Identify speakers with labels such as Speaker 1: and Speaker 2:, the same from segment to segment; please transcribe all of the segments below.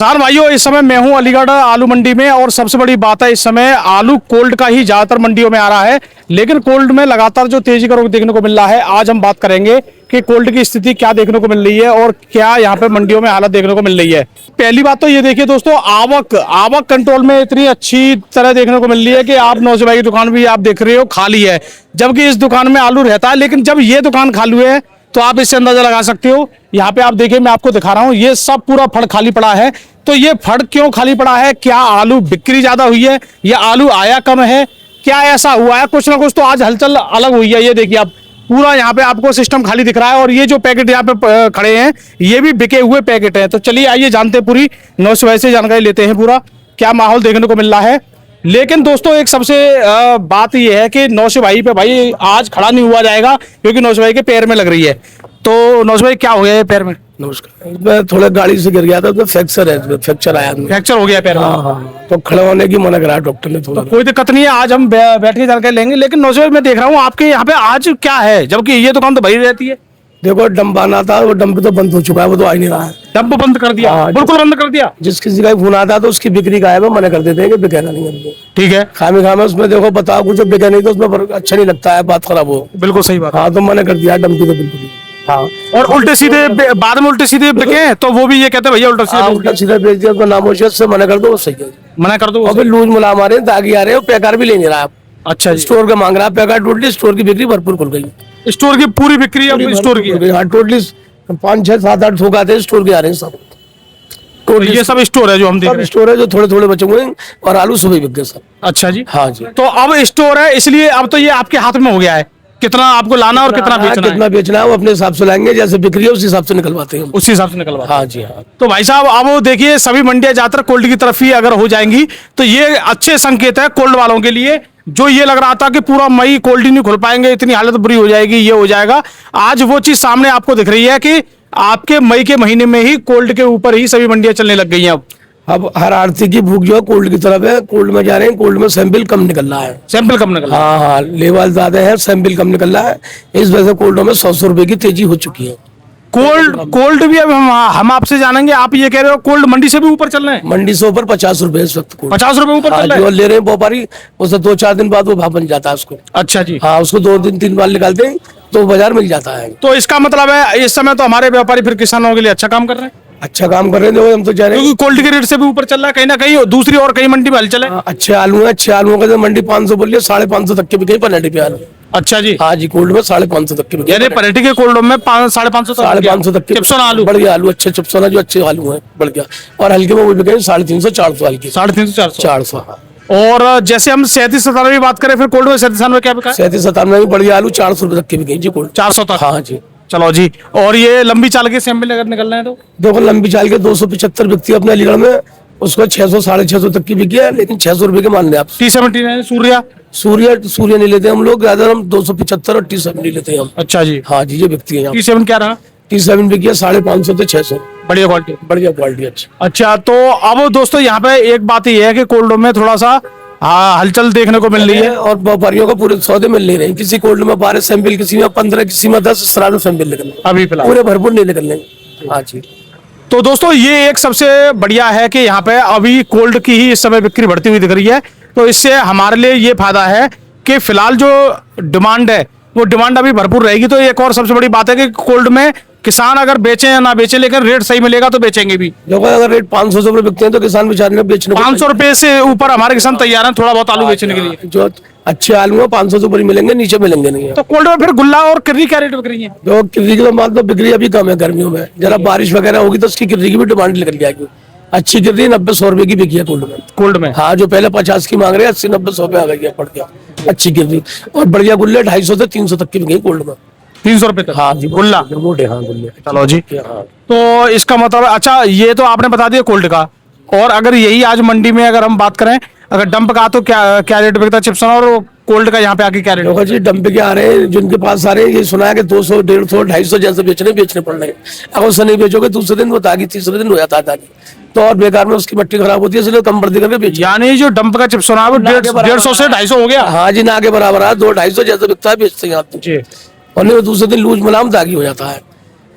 Speaker 1: यार भाइयों, इस समय मैं हूं अलीगढ़ आलू मंडी में और सबसे बड़ी बात है इस समय आलू कोल्ड का ही ज्यादातर मंडियों में आ रहा है, लेकिन कोल्ड में लगातार जो तेजी का रुख देखने को मिल रहा है। आज हम बात करेंगे कि कोल्ड की स्थिति क्या देखने को मिल रही है और क्या यहाँ पे मंडियों में हालत देखने को मिल रही है। पहली बात तो ये देखिए दोस्तों, आवक कंट्रोल में इतनी अच्छी तरह देखने को मिल रही है कि आप नौसे भाई की दुकान भी आप देख रहे हो खाली है, जबकि इस दुकान में आलू रहता है। लेकिन जब ये दुकान खाली है तो आप इससे अंदाजा लगा सकते हो। यहाँ पे आप देखिए, मैं आपको दिखा रहा हूँ, ये सब पूरा फड़ खाली पड़ा है। तो ये फड़ क्यों खाली पड़ा है? क्या आलू बिक्री ज्यादा हुई है या आलू आया कम है? क्या ऐसा हुआ है? कुछ ना कुछ तो आज हलचल अलग हुई है। ये देखिए, आप पूरा यहाँ पे आपको सिस्टम खाली दिख रहा है और ये जो पैकेट यहाँ पे खड़े हैं ये भी बिके हुए पैकेट हैं। तो चलिए आइए जानते हैं, पूरी नौसे से जानकारी लेते हैं, पूरा क्या माहौल देखने को मिल रहा है। लेकिन दोस्तों एक सबसे बात यह है कि नौसे भाई पे भाई आज खड़ा नहीं हुआ जाएगा, क्योंकि नौसे भाई के पैर में लग रही है। तो नौसे भाई क्या हो गया है पैर में?
Speaker 2: नमस्कार। मैं थोड़ा गाड़ी से गिर गया था तो फ्रैक्चर आया।
Speaker 1: फ्रैक्चर हो गया पैर में?
Speaker 2: हाँ, तो खड़े होने की मना करा डॉक्टर ने थोड़ा।
Speaker 1: तो कोई दिक्कत नहीं है, आज हम बैठ के जानकारी लेंगे। लेकिन नौसे भाई मैं देख रहा हूँ आपके यहाँ पे आज क्या है, जबकि ये दुकान तो भरी रहती है।
Speaker 2: देखो, डंप आना था, वो डंप तो बंद हो चुका है, वो तो आ ही नहीं रहा है।
Speaker 1: डंप बंद कर दिया? बिल्कुल बंद कर दिया।
Speaker 2: जिस किसी का फोन आता है तो उसकी बिक्री का है, वो मना कर देते हैं कि बिकेना नहीं है।
Speaker 1: ठीक है,
Speaker 2: खामे खामे उसमें देखो, बताओ कुछ बिके नहीं तो उसमें अच्छा नहीं लगता है, बात खराब हो।
Speaker 1: बिल्कुल सही बात।
Speaker 2: हाँ, तो मना कर दिया डंप की तो बिल्कुल। हाँ,
Speaker 1: और उल्टे सीधे बाद में उल्टे सीधे बिके तो वो भी ये कहते हैं भैया
Speaker 2: उल्टा सीधा बेच दिया, तो नामोशियत से मना कर दो, वो सही है।
Speaker 1: मना कर दो।
Speaker 2: अभी लूज मुलाम आ रहे हैं, दागी आ रहे हैं, पैकार भी ले नहीं रहा।
Speaker 1: अच्छा,
Speaker 2: स्टोर का मांग रहा है पैकार, टोटली स्टोर की बिक्री भरपूर खुल गई।
Speaker 1: स्टोर की पूरी बिक्री अब स्टोर की है।
Speaker 2: हाँ, टोटली 5 6 7 8 थोक आते हैं स्टोर के आ रहे हैं सब।
Speaker 1: तो ये सब स्टोर है जो हम देख रहे हैं।
Speaker 2: स्टोर है जो थोड़े थोड़े बचे हुए हैं, और आलू सुबह बिक गए सब।
Speaker 1: अच्छा जी।
Speaker 2: हाँ जी।
Speaker 1: तो अब स्टोर है, इसलिए अब तो ये आपके हाथ में हो गया है, कितना आपको लाना और कितना बेचना है।
Speaker 2: कितना बेचना है वो अपने हिसाब से लाएंगे, जैसे बिक्री है उस हिसाब से निकलवाते हैं,
Speaker 1: उसी हिसाब से निकलवा।
Speaker 2: हाँ जी हाँ।
Speaker 1: तो भाई साहब अब वो देखिए, सभी मंडियां ज्यादातर कोल्ड की तरफ ही अगर हो जाएंगी तो ये अच्छे संकेत है कोल्ड वालों के लिए। जो ये लग रहा था कि पूरा मई कोल्ड ही नहीं खुल पाएंगे, इतनी हालत बुरी हो जाएगी, ये हो जाएगा, आज वो चीज सामने आपको दिख रही है कि आपके मई के महीने में ही कोल्ड के ऊपर ही सभी मंडियां चलने लग गई हैं। अब
Speaker 2: हर आरती की भूख जो है कोल्ड की तरफ है, कोल्ड में जा रहे हैं। कोल्ड में सैंपल कम निकल रहा है।
Speaker 1: सैंपल कम निकल रहा है?
Speaker 2: हाँ, लेवल ज्यादा है, सैंपल कम निकल रहा है। इस वजह से कोल्डों में 100 रुपए की तेजी हो चुकी है।
Speaker 1: कोल्ड भी अब हम आपसे जानेंगे। आप ये कह रहे हो कोल्ड मंडी से भी ऊपर चल रहे हैं?
Speaker 2: मंडी से ऊपर 50 रुपए इस वक्त।
Speaker 1: 50 रुपए ऊपर चल रहे हैं?
Speaker 2: जो ले रहे हैं व्यापारी, उससे 2-4 दिन बाद वो भाव बन जाता है उसको।
Speaker 1: अच्छा जी।
Speaker 2: हाँ, उसको 2 दिन 3 बार निकालते हैं तो बाजार मिल जाता है।
Speaker 1: तो इसका मतलब है इस समय तो हमारे व्यापारी फिर किसानों के लिए अच्छा काम कर रहे हैं।
Speaker 2: अच्छा काम कर रहे हैं, हम तो जा रहे हैं,
Speaker 1: क्योंकि कोल्ड के रेट से भी ऊपर चल रहा है कहीं ना कहीं, दूसरी और कई मंडी में हलचल है।
Speaker 2: अच्छे आलू है, अच्छे आलुओं का मंडी 500 बोलिए, 550 तक के बिके पनेटी पे आलू।
Speaker 1: अच्छा जी।
Speaker 2: हाँ जी, कोल्ड में 550 तक के बिके।
Speaker 1: यानी पनेटी के कोल्ड में 550
Speaker 2: तक के
Speaker 1: चिप्सोना आलू,
Speaker 2: बढ़िया आलू, अच्छे चिप्सोना जो अच्छे आलू है बढ़िया। और हल्के में वो बिके 350 400 हल्के,
Speaker 1: 350
Speaker 2: 400।
Speaker 1: और जैसे हम 37-97 की बात करें, फिर कोल्ड में 37-97 क्या बिका?
Speaker 2: 37-97 में बढ़िया आलू 400 रुपए तक के बिके जी कोल्ड।
Speaker 1: 400 तक?
Speaker 2: हाँ जी।
Speaker 1: चलो जी। और ये लंबी चाल के सैंपल अगर निकल रहे हैं तो
Speaker 2: देखो, लंबी चाल के 275 बिकती है अपने अलीगढ़ में, उसको 600 650 तक की बिकी है, लेकिन 600 रुपए के मान ले आप।
Speaker 1: T70
Speaker 2: सूर्य नहीं लेते हम लोग, ज्यादा हम 275 और T7 लेते हैं हम।
Speaker 1: अच्छा जी।
Speaker 2: हाँ जी, ये बिकती है।
Speaker 1: T7 क्या रहा?
Speaker 2: T7 बिकी है 550 से 600।
Speaker 1: बढ़िया क्वालिटी,
Speaker 2: बढ़िया क्वालिटी अच्छी।
Speaker 1: अच्छा, तो अब दोस्तों यहाँ पे एक बात ये है कि कोल्ड में थोड़ा सा हलचल देखने को मिल रही है
Speaker 2: और व्यापारियों को पूरे सौदे मिल नहीं रहे। किसी कोल्ड में 12 सैंपल, किसी में 15, किसी में 10 इस तरह से सैंपल निकल
Speaker 1: अभी फिलहाल,
Speaker 2: पूरे भरपूर नहीं निकल रहे। हाँ जी।
Speaker 1: तो दोस्तों ये एक सबसे बढ़िया है कि यहाँ पे अभी कोल्ड की ही इस समय बिक्री बढ़ती हुई दिख रही है। तो इससे हमारे लिए ये फायदा है कि फिलहाल जो डिमांड है वो डिमांड अभी भरपूर रहेगी। तो एक और सबसे बड़ी बात है कि कोल्ड में किसान अगर बेचे या ना बेचे, लेकिन रेट सही मिलेगा तो बेचेंगे भी।
Speaker 2: देखो, अगर रेट 500 रुपए बिकते हैं तो किसान बेचारे बेचने
Speaker 1: 500 रुपए से ऊपर हमारे किसान तैयार हैं थोड़ा बहुत आलू बेचने के लिए।
Speaker 2: जो अच्छे आलू है 500 से ऊपर मिलेंगे, नीचे मिलेंगे नहीं है।
Speaker 1: तो कोल्ड में फिर गुल्ला और किर्री क्या रेट बिक रही है?
Speaker 2: जो किर्री की बात, तो बिक्री अभी कम है गर्मियों में, जरा बारिश वगैरह होगी तो उसकी किर्री की भी डिमांड निकल जाएगी। अच्छी किर्री 90-100 रुपए की बिकी है कोल्ड में।
Speaker 1: कोल्ड में? हाँ,
Speaker 2: जो पहले 50 की मांग रहे हैं 80-90-100 पे आ गई है, पड़ गया अच्छी किर्री। और बढ़िया गुल्ले 250 से 300 तक की बिकी कोल्ड में।
Speaker 1: 300 रुपए तक?
Speaker 2: हाँ जी,
Speaker 1: गुल्ला
Speaker 2: मोटे। हाँ, गुल्ले।
Speaker 1: चलो जी।
Speaker 2: हाँ।
Speaker 1: तो इसका मतलब अच्छा, ये तो आपने बता दिया कोल्ड का। और अगर यही आज मंडी में अगर हम बात करें, अगर डंप का, तो क्या क्या रेट बिकता है चिप्सन, और कोल्ड का यहाँ पे आके क्या रेट
Speaker 2: होगा जी? डंप के आ रहे हैं, जिनके पास आ रहे हैं, ये सुना है कि 200 150 250 जैसे बेचने पड़ रहे हैं। अगर उससे नहीं बेचोगे दूसरे दिन वो तागी, तीसरे दिन हो जाता है तागी, तो और बेकार में उसकी मट्टी खराब होती है, इसलिए कम बढ़ती करके बेचो।
Speaker 1: यानी जो डंप का चिप्स है वो 150 से 250 हो गया?
Speaker 2: हाँ जी, ना के बराबर है, 200-250 जैसे बिकता है बेचते हैं आप। और नहीं, दूसरे दिन लूज मुलाम दागी हो जाता है।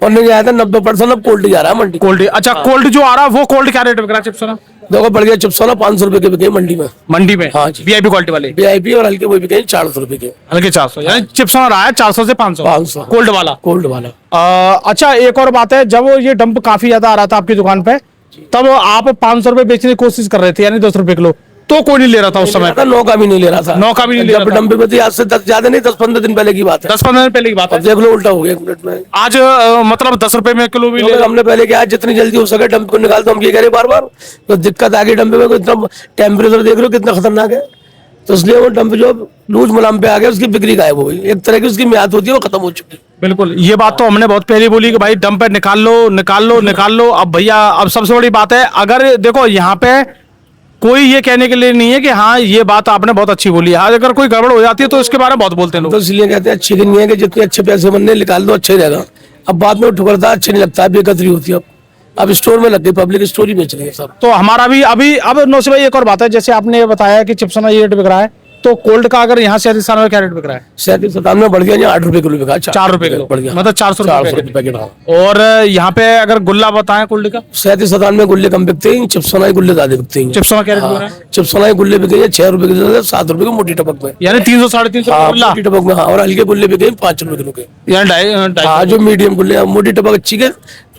Speaker 2: और नहीं आया था 90%, अब कोल्ड जा रहा है मंडी।
Speaker 1: कोल्ड, अच्छा कोल्ड जो आ रहा है वो कोल्ड क्या रेट बिक रहा है चिप्स सोना?
Speaker 2: देखो बढ़ गया चिप्स वाला 500 रुपए के बिके मंडी में।
Speaker 1: मंडी में?
Speaker 2: हाँ जी।
Speaker 1: वीआईपी क्वालिटी वाले
Speaker 2: VIP और हल्के वो बिके 400 रुपए के।
Speaker 1: हल्के 400, यानी चिप्स सोना रहा है 400 से 500
Speaker 2: 500
Speaker 1: कोल्ड वाला।
Speaker 2: कोल्ड वाला।
Speaker 1: अच्छा एक और बात है, जब ये डंप काफी ज्यादा आ रहा था आपकी दुकान पे, तब आप 500 रुपए बेचने की कोशिश कर रहे थे, यानी 10 रुपए किलो, तो कोई नहीं ले रहा था उस समय?
Speaker 2: 9 का भी नहीं ले रहा था।
Speaker 1: 9 का भी नहीं ले रहा
Speaker 2: जब
Speaker 1: था।
Speaker 2: डंपे में थी, आज से 10 ज्यादा नहीं, 10-15 दिन पहले की बात है।
Speaker 1: 10-15 दिन पहले की बात है।
Speaker 2: अब देख लो उल्टा हो गया 1 मिनट में।
Speaker 1: आज मतलब 10 रुपए में किलो भी ले
Speaker 2: तो हमने पहले क्या, जितनी जल्दी हो सके डंप को निकाल दो, हम ये कह रहे बार बार, तो दिक्कत आ गई डंपे में। इतना टेम्परेचर देख लो कितना खतरनाक है, तो इसलिए वो डंप जो लूज मुलाम पे आ गया, उसकी बिक्री गायब हो गई। एक तरह की उसकी म्याद होती है, वो खत्म हो चुकी है।
Speaker 1: बिल्कुल, ये बात तो हमने बहुत पहले बोली कि भाई डंप पे निकाल लो निकाल लो निकाल लो। अब भैया, अब सबसे बड़ी बात है, अगर देखो यहाँ पे कोई ये कहने के लिए नहीं है कि हाँ ये बात आपने बहुत अच्छी बोली, आज अगर कोई गड़बड़ हो जाती है तो इसके बारे में बहुत बोलते हैं लोग।
Speaker 2: तो इसलिए कहते हैं अच्छी नहीं है कि जितने अच्छे पैसे बनने निकाल दो, अच्छे रहेगा। अब बाद में ठुकरता अच्छा नहीं लगता है, बेकदरी होती है। अब स्टोर में लग गई, पब्लिक स्टोर ही बेच रही है सब।
Speaker 1: तो हमारा भी अभी, अब नौसे भाई एक और बात है, जैसे आपने बताया कि चिप्स ये रेट बिक रहा है, तो कोल्ड का अगर यहाँ से राजस्थान में क्या रेट बिक रहा है?
Speaker 2: 37 में बढ़ गया, यहाँ 8 रुपए किलो बिका।
Speaker 1: 4 रुपए किलो
Speaker 2: बढ़ गया,
Speaker 1: मतलब 400
Speaker 2: रुपए पैकेट।
Speaker 1: और यहाँ पे अगर गुल्ला बताएं कोल्ड का?
Speaker 2: 37 में गुल्ले कम बिकते हैं, चिप्सोना गुल्ले ज्यादा बिकते हैं।
Speaker 1: चिप्स क्या रेट बिक रहा है?
Speaker 2: चिप्सोना गुल्ले बिके 6 रुपए के, 7 रुपए की मोटी टपक में,
Speaker 1: यानी 300-350 गुल्ला
Speaker 2: मोटी टपक में। हाँ, और हल्के गुल्ले बिके 5 रुपए किलो के।
Speaker 1: यानी ढाई।
Speaker 2: हाँ, जो मीडियम गुल्ले, मोटी टपक अच्छी के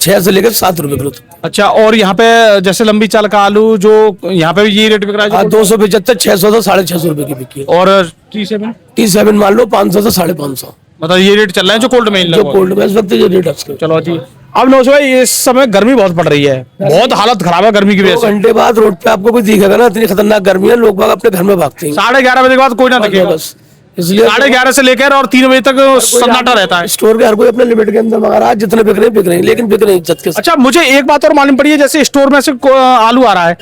Speaker 2: 6 से लेकर 7 रुपए किलो।
Speaker 1: अच्छा, और यहाँ पे जैसे लंबी चाल का आलू जो यहाँ पे ये रेट बिक रहा है?
Speaker 2: 275, 600 से 650 रुपए की बिकी है।
Speaker 1: और T7
Speaker 2: मान लो 500 से 550,
Speaker 1: मतलब ये रेट चल रहा है जो कोल्ड में इन
Speaker 2: जो
Speaker 1: लोगों का।
Speaker 2: कोल्ड में इस वक्त ये रेट है।
Speaker 1: चलो जी, अब नौसे भाई इस समय गर्मी बहुत पड़ रही है, बहुत हालत खराब है गर्मी की वजह
Speaker 2: 2
Speaker 1: से।
Speaker 2: घंटे बाद रोड पे आपको कोई दिखेगा ना, इतनी खतरनाक गर्मी है, लोग बाग अपने घर में भागते हैं।
Speaker 1: 11:30 बजे के बाद कोई ना दिखेगा,
Speaker 2: बस इसलिए
Speaker 1: 11:30 से लेकर और 3 बजे तक सन्नाटा रहता है।
Speaker 2: स्टोर के हर कोई अपने लिमिट के अंदर मंगा रहा है, जितने बिक रहे हैं, लेकिन बिक रहे हैं इज्जत के साथ।
Speaker 1: अच्छा, मुझे एक बात और मालूम पड़ी है, जैसे स्टोर में से आलू आ रहा है,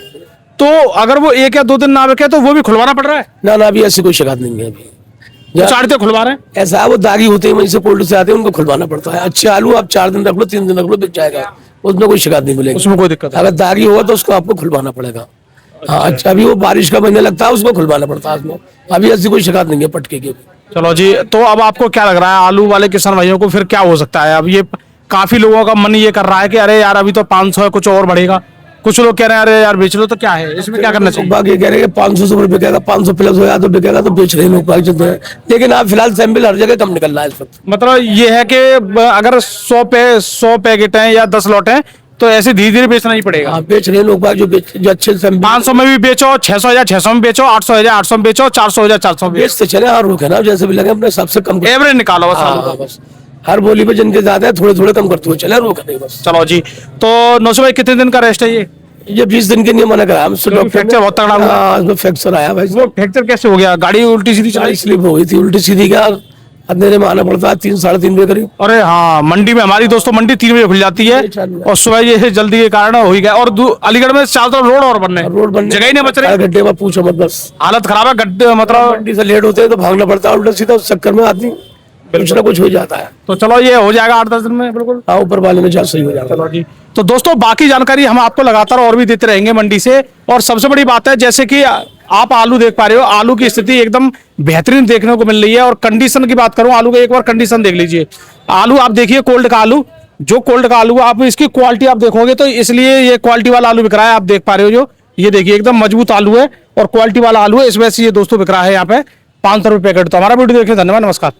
Speaker 1: तो अगर वो 1 या 2 दिन ना बिके तो वो भी खुलवाना पड़ रहा है?
Speaker 2: ना अभी ऐसी कोई शिकायत नहीं है। अभी
Speaker 1: चाड़ते खुलवा रहे हैं?
Speaker 2: ऐसा है, वो दागी होते हैं, वहीं से कोल्ड से आते हैं, उनको खुलवाना पड़ता है। अच्छे आलू आप 4 दिन रख लो, 3 दिन रख लो, बिक जाएगा, उसमें कोई शिकायत नहीं मिलेगी,
Speaker 1: उसमें कोई दिक्कत
Speaker 2: अगर दागी होगा तो उसको आपको खुलवाना पड़ेगा। हाँ, अच्छा, अभी वो बारिश का महीने लगता है, उसको खुलवाना पड़ता है उसमें। अभी ऐसी कोई शिकायत नहीं है पटके की।
Speaker 1: चलो जी, तो अब आपको क्या लग रहा है आलू वाले किसान भाइयों को फिर क्या हो सकता है? अब ये काफी लोगों का मन ये कर रहा है कि अरे यार अभी तो 500 है, कुछ और बढ़ेगा। कुछ लोग कह रहे हैं अरे यार बेच लो, तो क्या है इसमें क्या करना चाहिए?
Speaker 2: बाकी कह रहे हैं 500 से ऊपर बिकेगा, 500 प्लस होगा तो बिकेगा, तो बेच रहे हैं लोग बाकी चलते हैं। लेकिन आप फिलहाल सैंपल हर जगह कम निकल रहा है इस वक्त।
Speaker 1: मतलब ये है कि अगर 100 पैकेट हैं या 10 लॉट हैं तो ऐसे धीरे धीरे बेचना ही पड़ेगा।
Speaker 2: हाँ, बेच रहे हैं लोग बाग जो अच्छे सैंपल।
Speaker 1: 500 में भी बेचो, 600 में बेचो, 800 में बेचो, 400 में बेचो।
Speaker 2: बेचते चले, हर रुके ना, जैसे भी लगे अपने हिसाब से कम।
Speaker 1: एवरेज निकालो बस।
Speaker 2: हाँ, बस हर बोली पे जिनके ज्यादा है थोड़े थोड़े कम करते हुए चले, रोक नहीं बस।
Speaker 1: चलो जी, तो नौसे भाई कितने दिन का रेस्ट है
Speaker 2: ये 20 दिन के लिए मना करा हमसे डॉक्टर ने।
Speaker 1: फ्रैक्चर बहुत तगड़ा हुआ।
Speaker 2: हाँ, उसमें फ्रैक्चर आया भाई।
Speaker 1: वो फ्रैक्चर कैसे हो गया? गाड़ी उल्टी सीधी चलाई?
Speaker 2: स्लिप हो गई थी, उल्टी सीधी क्या, अंधेरे में आना पड़ता है, 3 साढ़े 3 बजे करीब।
Speaker 1: अरे हाँ, मंडी में हमारी दोस्तों मंडी 3 बजे खुल जाती है और सुबह ये जल्दी के कारण हो ही गया। और अलीगढ़ में चारों तरफ रोड और बनने,
Speaker 2: रोड बनने
Speaker 1: जगह ही नहीं बच रही।
Speaker 2: गड्ढे में पूछो मत, बस
Speaker 1: हालत खराब है, गड्ढे मतलब।
Speaker 2: मंडी से लेट होते हैं तो भागना पड़ता है उल्टा सीधा, उस चक्कर में आदमी कुछ ना कुछ हो जाता है।
Speaker 1: तो चलो ये हो जाएगा 8-10 दिन में बिल्कुल।
Speaker 2: हाँ, ऊपर वाले में जा सही हो जाता है।
Speaker 1: चलो जी, तो दोस्तों बाकी जानकारी हम आपको लगातार और भी देते रहेंगे मंडी से। और सबसे बड़ी बात है, जैसे कि आप आलू देख पा रहे हो, आलू की स्थिति एकदम बेहतरीन देखने को मिल रही है। और कंडीशन की बात करूं आलू का, एक बार कंडीशन देख लीजिए। आलू आप देखिए, कोल्ड का आलू, जो कोल्ड का आलू आप इसकी क्वालिटी आप देखोगे तो इसलिए ये क्वालिटी वाला आलू बिक रहा है। आप देख पा रहे हो, जो ये देखिए एकदम मजबूत आलू है और क्वालिटी वाला आलू है, इस वजह से ये दोस्तों बिक रहा है यहाँ पे 500 रुपए पैकेट। तो हमारा वीडियो देखिए, धन्यवाद, नमस्कार।